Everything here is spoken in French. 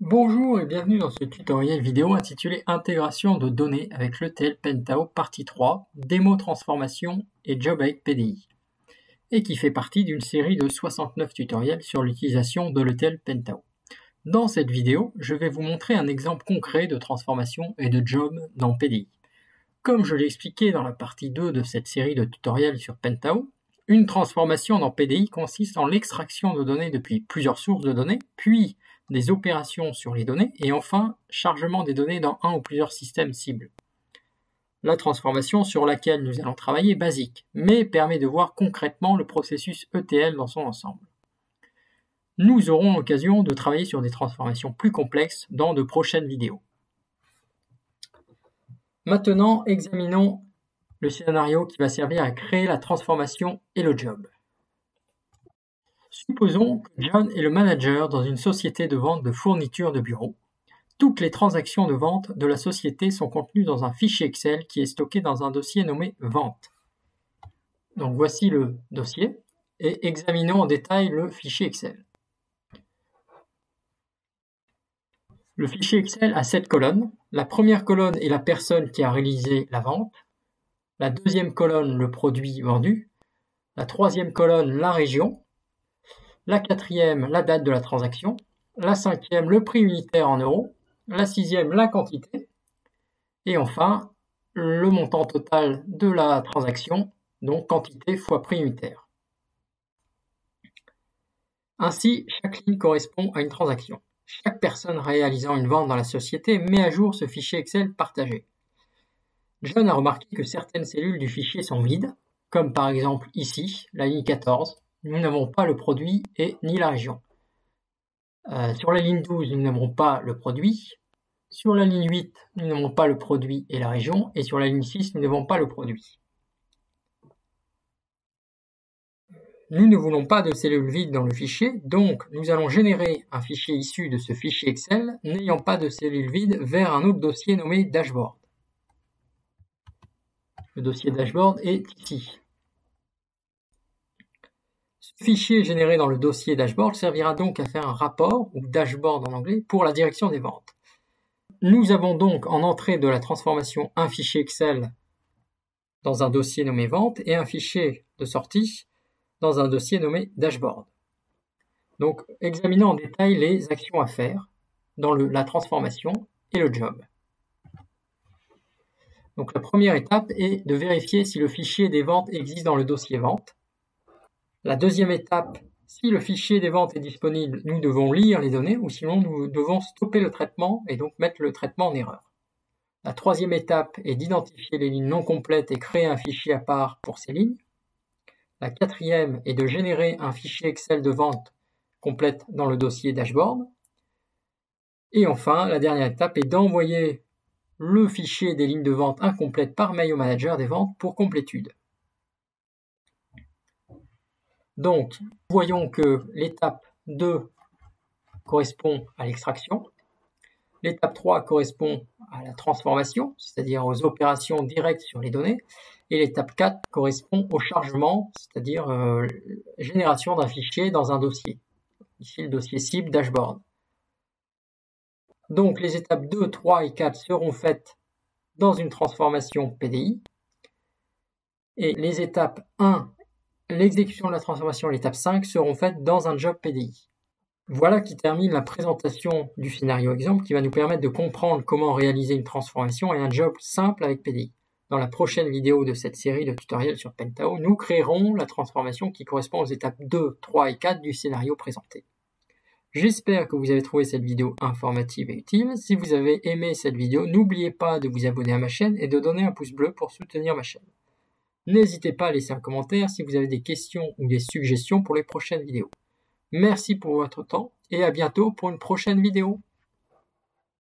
Bonjour et bienvenue dans ce tutoriel vidéo intitulé Intégration de données avec l'ETL Pentao partie 3, démo transformation et job avec PDI, et qui fait partie d'une série de 69 tutoriels sur l'utilisation de l'ETL Pentao. Dans cette vidéo, je vais vous montrer un exemple concret de transformation et de job dans PDI. Comme je l'ai expliqué dans la partie 2 de cette série de tutoriels sur Pentao, une transformation dans PDI consiste en l'extraction de données depuis plusieurs sources de données, puis des opérations sur les données, et enfin, chargement des données dans un ou plusieurs systèmes cibles. La transformation sur laquelle nous allons travailler est basique, mais permet de voir concrètement le processus ETL dans son ensemble. Nous aurons l'occasion de travailler sur des transformations plus complexes dans de prochaines vidéos. Maintenant, examinons le scénario qui va servir à créer la transformation et le job. Supposons que John est le manager dans une société de vente de fournitures de bureau. Toutes les transactions de vente de la société sont contenues dans un fichier Excel qui est stocké dans un dossier nommé Vente. Donc voici le dossier et examinons en détail le fichier Excel. Le fichier Excel a 7 colonnes. La première colonne est la personne qui a réalisé la vente. La deuxième colonne, le produit vendu. La troisième colonne, la région. La quatrième, la date de la transaction. La cinquième, le prix unitaire en euros. La sixième, la quantité. Et enfin, le montant total de la transaction, donc quantité fois prix unitaire. Ainsi, chaque ligne correspond à une transaction. Chaque personne réalisant une vente dans la société met à jour ce fichier Excel partagé. John a remarqué que certaines cellules du fichier sont vides, comme par exemple ici, la ligne 14. Nous n'avons pas le produit et ni la région. Sur la ligne 12, nous n'avons pas le produit. Sur la ligne 8, nous n'avons pas le produit et la région. Et sur la ligne 6, nous n'avons pas le produit. Nous ne voulons pas de cellules vides dans le fichier, donc nous allons générer un fichier issu de ce fichier Excel n'ayant pas de cellules vides vers un autre dossier nommé Dashboard. Le dossier Dashboard est ici. Ce fichier généré dans le dossier Dashboard servira donc à faire un rapport, ou dashboard en anglais, pour la direction des ventes. Nous avons donc en entrée de la transformation un fichier Excel dans un dossier nommé Vente et un fichier de sortie dans un dossier nommé Dashboard. Donc, examinons en détail les actions à faire dans la transformation et le job. Donc, la première étape est de vérifier si le fichier des ventes existe dans le dossier Vente. La deuxième étape, si le fichier des ventes est disponible, nous devons lire les données ou sinon nous devons stopper le traitement et donc mettre le traitement en erreur. La troisième étape est d'identifier les lignes non complètes et créer un fichier à part pour ces lignes. La quatrième est de générer un fichier Excel de vente complète dans le dossier Dashboard. Et enfin, la dernière étape est d'envoyer le fichier des lignes de vente incomplètes par mail au manager des ventes pour complétude. Donc, voyons que l'étape 2 correspond à l'extraction. L'étape 3 correspond à la transformation, c'est-à-dire aux opérations directes sur les données. Et l'étape 4 correspond au chargement, c'est-à-dire génération d'un fichier dans un dossier. Ici, le dossier cible Dashboard. Donc, les étapes 2, 3 et 4 seront faites dans une transformation PDI. Et les étapes 1, l'exécution de la transformation, l'étape 5 seront faites dans un job PDI. Voilà qui termine la présentation du scénario exemple qui va nous permettre de comprendre comment réaliser une transformation et un job simple avec PDI. Dans la prochaine vidéo de cette série de tutoriels sur Pentao, nous créerons la transformation qui correspond aux étapes 2, 3 et 4 du scénario présenté. J'espère que vous avez trouvé cette vidéo informative et utile. Si vous avez aimé cette vidéo, n'oubliez pas de vous abonner à ma chaîne et de donner un pouce bleu pour soutenir ma chaîne. N'hésitez pas à laisser un commentaire si vous avez des questions ou des suggestions pour les prochaines vidéos. Merci pour votre temps et à bientôt pour une prochaine vidéo.